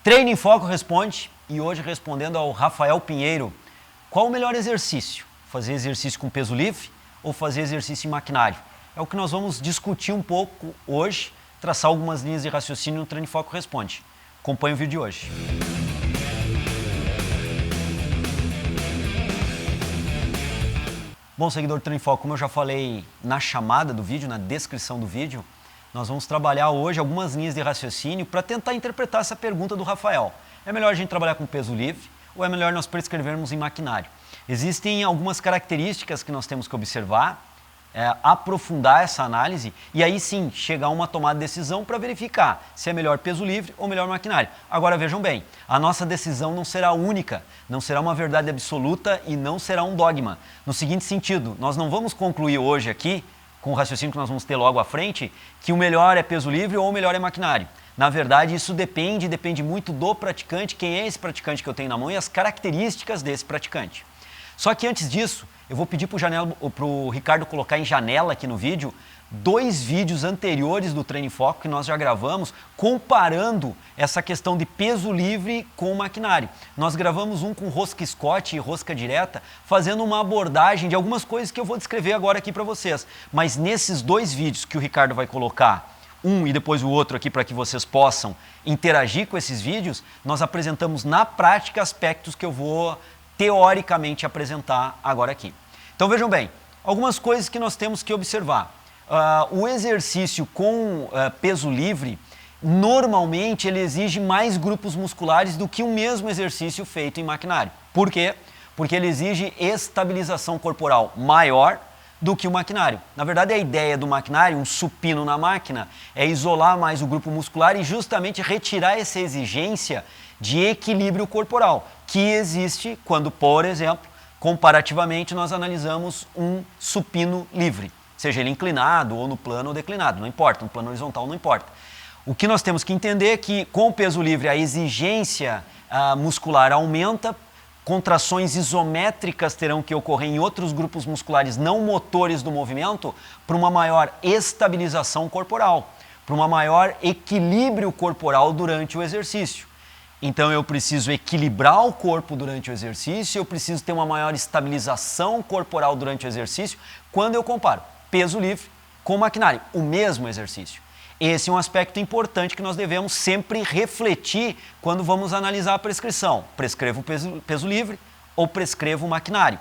Treino em Foco responde, e hoje respondendo ao Rafael Pinheiro, qual o melhor exercício? Fazer exercício com peso livre ou fazer exercício em maquinário? É o que nós vamos discutir um pouco hoje, traçar algumas linhas de raciocínio no Treino em Foco responde. Acompanhe o vídeo de hoje. Bom, seguidor do Treino em Foco, como eu já falei na chamada do vídeo, na descrição do vídeo, nós vamos trabalhar hoje algumas linhas de raciocínio para tentar interpretar essa pergunta do Rafael. É melhor a gente trabalhar com peso livre ou é melhor nós prescrevermos em maquinário? Existem algumas características que nós temos que observar, aprofundar essa análise e aí sim chegar a uma tomada de decisão para verificar se é melhor peso livre ou melhor maquinário. Agora vejam bem, a nossa decisão não será única, não será uma verdade absoluta e não será um dogma. No seguinte sentido, nós não vamos concluir hoje aqui, com o raciocínio que nós vamos ter logo à frente, que o melhor é peso livre ou o melhor é maquinário. Na verdade, isso depende muito do praticante, quem é esse praticante que eu tenho na mão e as características desse praticante. Só que antes disso, eu vou pedir para o Ricardo colocar em janela aqui no vídeo 2 vídeos anteriores do Treino em Foco que nós já gravamos comparando essa questão de peso livre com o maquinário. Nós gravamos um com rosca Scott e rosca direta, fazendo uma abordagem de algumas coisas que eu vou descrever agora aqui para vocês. Mas nesses 2 vídeos que o Ricardo vai colocar, um e depois o outro aqui para que vocês possam interagir com esses vídeos, nós apresentamos na prática aspectos que eu vou teoricamente apresentar agora aqui. Então vejam bem, algumas coisas que nós temos que observar. O exercício com peso livre, normalmente ele exige mais grupos musculares do que o mesmo exercício feito em maquinário. Por quê? Porque ele exige estabilização corporal maior do que o maquinário. Na verdade, a ideia do maquinário, um supino na máquina, é isolar mais o grupo muscular e justamente retirar essa exigência de equilíbrio corporal, que existe quando, por exemplo, comparativamente, nós analisamos um supino livre, seja ele inclinado ou no plano ou declinado, não importa, no plano horizontal não importa. O que nós temos que entender é que com o peso livre a exigência muscular aumenta, contrações isométricas terão que ocorrer em outros grupos musculares não motores do movimento para uma maior estabilização corporal, para uma maior equilíbrio corporal durante o exercício. Então eu preciso equilibrar o corpo durante o exercício, eu preciso ter uma maior estabilização corporal durante o exercício quando eu comparo peso livre com maquinário, o mesmo exercício. Esse é um aspecto importante que nós devemos sempre refletir quando vamos analisar a prescrição. Prescrevo peso livre ou prescrevo maquinário.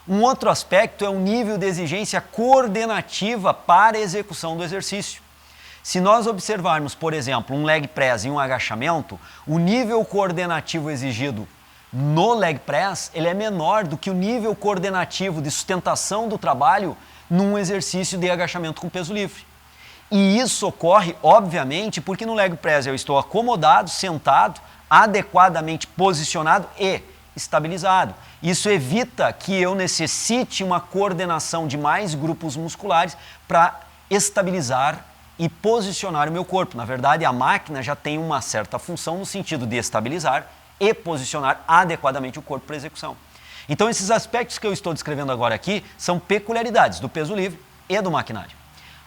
Um outro aspecto é o nível de exigência coordenativa para a execução do exercício. Se nós observarmos, por exemplo, um leg press e um agachamento, o nível coordenativo exigido no leg press ele é menor do que o nível coordenativo de sustentação do trabalho num exercício de agachamento com peso livre. E isso ocorre, obviamente, porque no leg press eu estou acomodado, sentado, adequadamente posicionado e estabilizado. Isso evita que eu necessite uma coordenação de mais grupos musculares para estabilizar e posicionar o meu corpo. Na verdade, a máquina já tem uma certa função no sentido de estabilizar e posicionar adequadamente o corpo para execução. Então, esses aspectos que eu estou descrevendo agora aqui são peculiaridades do peso livre e do maquinário.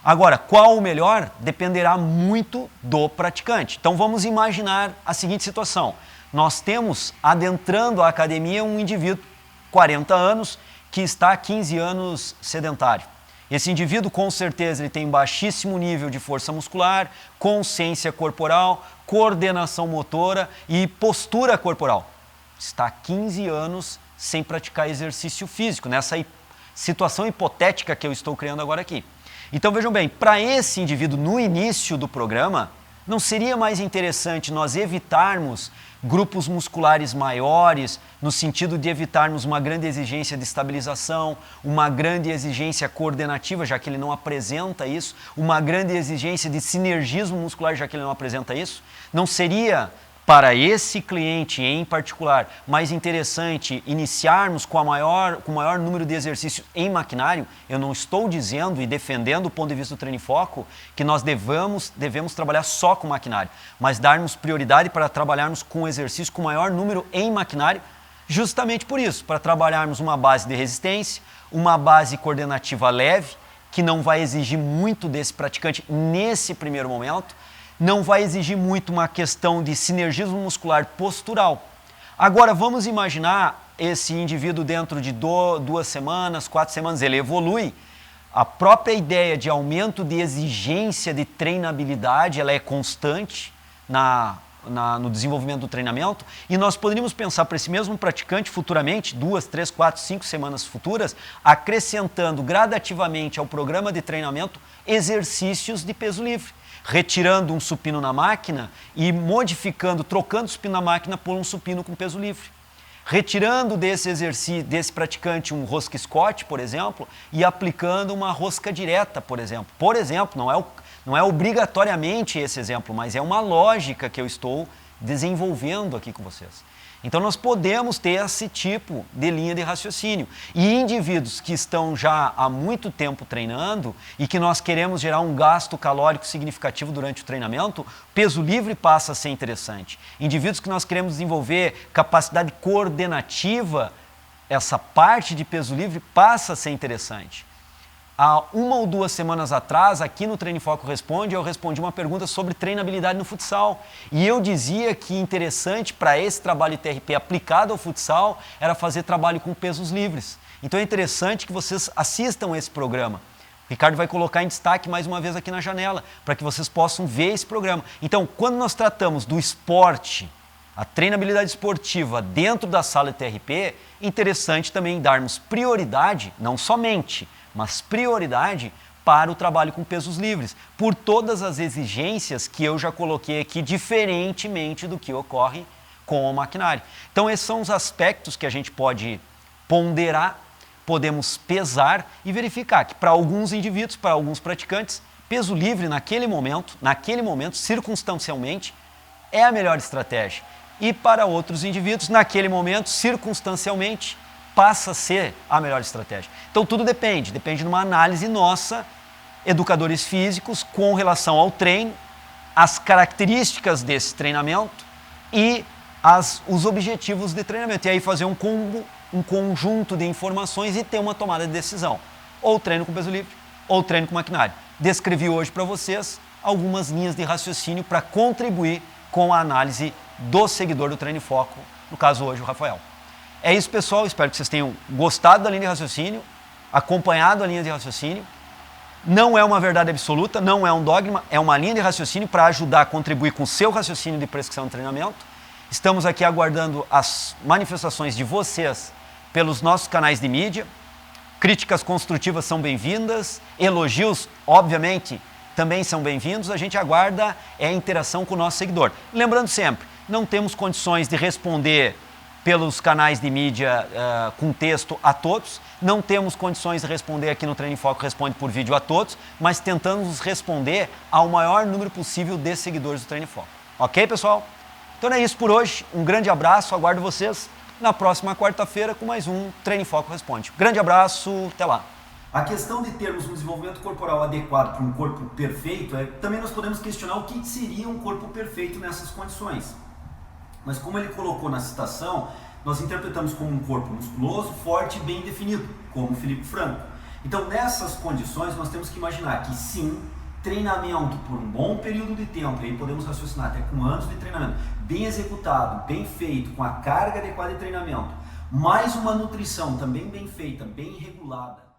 Agora, qual o melhor dependerá muito do praticante. Então, vamos imaginar a seguinte situação. Nós temos, adentrando a academia, um indivíduo, 40 anos, que está há 15 anos sedentário. Esse indivíduo, com certeza, ele tem baixíssimo nível de força muscular, consciência corporal, coordenação motora e postura corporal. Está há 15 anos sem praticar exercício físico, nessa situação hipotética que eu estou criando agora aqui. Então, vejam bem, para esse indivíduo, no início do programa, não seria mais interessante nós evitarmos grupos musculares maiores, no sentido de evitarmos uma grande exigência de estabilização, uma grande exigência coordenativa, já que ele não apresenta isso, uma grande exigência de sinergismo muscular, já que ele não apresenta isso? Não seria, para esse cliente em particular, mais interessante iniciarmos com o maior número de exercícios em maquinário? Eu não estou dizendo e defendendo do ponto de vista do treino em foco que nós devemos trabalhar só com maquinário, mas darmos prioridade para trabalharmos com exercício com maior número em maquinário, justamente por isso, para trabalharmos uma base de resistência, uma base coordenativa leve, que não vai exigir muito desse praticante nesse primeiro momento, não vai exigir muito uma questão de sinergismo muscular postural. Agora, vamos imaginar esse indivíduo dentro de 2 semanas, 4 semanas, ele evolui. A própria ideia de aumento de exigência de treinabilidade, ela é constante no desenvolvimento do treinamento, e nós poderíamos pensar para esse mesmo praticante futuramente, 2, 3, 4, 5 semanas futuras, acrescentando gradativamente ao programa de treinamento exercícios de peso livre, retirando um supino na máquina e modificando, trocando o supino na máquina por um supino com peso livre. Retirando desse exercício, desse praticante um rosca Scott, por exemplo, e aplicando uma rosca direta, por exemplo. Por exemplo, não é obrigatoriamente esse exemplo, mas é uma lógica que eu estou desenvolvendo aqui com vocês. Então nós podemos ter esse tipo de linha de raciocínio. E indivíduos que estão já há muito tempo treinando e que nós queremos gerar um gasto calórico significativo durante o treinamento, peso livre passa a ser interessante. Indivíduos que nós queremos desenvolver capacidade coordenativa, essa parte de peso livre passa a ser interessante. Há 1 ou 2 semanas atrás, aqui no Treino em Foco Responde, eu respondi uma pergunta sobre treinabilidade no futsal. E eu dizia que interessante para esse trabalho de TRP aplicado ao futsal era fazer trabalho com pesos livres. Então é interessante que vocês assistam esse programa. O Ricardo vai colocar em destaque mais uma vez aqui na janela, para que vocês possam ver esse programa. Então, quando nós tratamos do esporte, a treinabilidade esportiva dentro da sala de TRP, interessante também darmos prioridade, não somente, mas prioridade para o trabalho com pesos livres, por todas as exigências que eu já coloquei aqui, diferentemente do que ocorre com o maquinário. Então esses são os aspectos que a gente pode ponderar, podemos pesar e verificar que para alguns indivíduos, para alguns praticantes, peso livre naquele momento, circunstancialmente, é a melhor estratégia. E para outros indivíduos, naquele momento, circunstancialmente, passa a ser a melhor estratégia. Então tudo depende de uma análise nossa, educadores físicos, com relação ao treino, as características desse treinamento e os objetivos de treinamento. E aí fazer um conjunto de informações e ter uma tomada de decisão. Ou treino com peso livre, ou treino com maquinário. Descrevi hoje para vocês algumas linhas de raciocínio para contribuir com a análise do seguidor do Treino em Foco, no caso hoje o Rafael. É isso, pessoal. Espero que vocês tenham gostado da linha de raciocínio, acompanhado a linha de raciocínio. Não é uma verdade absoluta, não é um dogma, é uma linha de raciocínio para ajudar a contribuir com o seu raciocínio de prescrição de treinamento. Estamos aqui aguardando as manifestações de vocês pelos nossos canais de mídia. Críticas construtivas são bem-vindas, elogios, obviamente, também são bem-vindos. A gente aguarda a interação com o nosso seguidor. Lembrando sempre, não temos condições de responder pelos canais de mídia com texto a todos, não temos condições de responder aqui no Treino em Foco Responde por vídeo a todos, mas tentamos responder ao maior número possível de seguidores do Treino em Foco. Ok, pessoal? Então é isso por hoje, um grande abraço, aguardo vocês na próxima quarta-feira com mais um Treino em Foco Responde. Grande abraço, até lá! A questão de termos um desenvolvimento corporal adequado para um corpo perfeito, também nós podemos questionar o que seria um corpo perfeito nessas condições. Mas como ele colocou na citação, nós interpretamos como um corpo musculoso, forte e bem definido, como o Felipe Franco. Então nessas condições nós temos que imaginar que sim, treinamento por um bom período de tempo, e aí podemos raciocinar até com anos de treinamento, bem executado, bem feito, com a carga adequada de treinamento, mais uma nutrição também bem feita, bem regulada,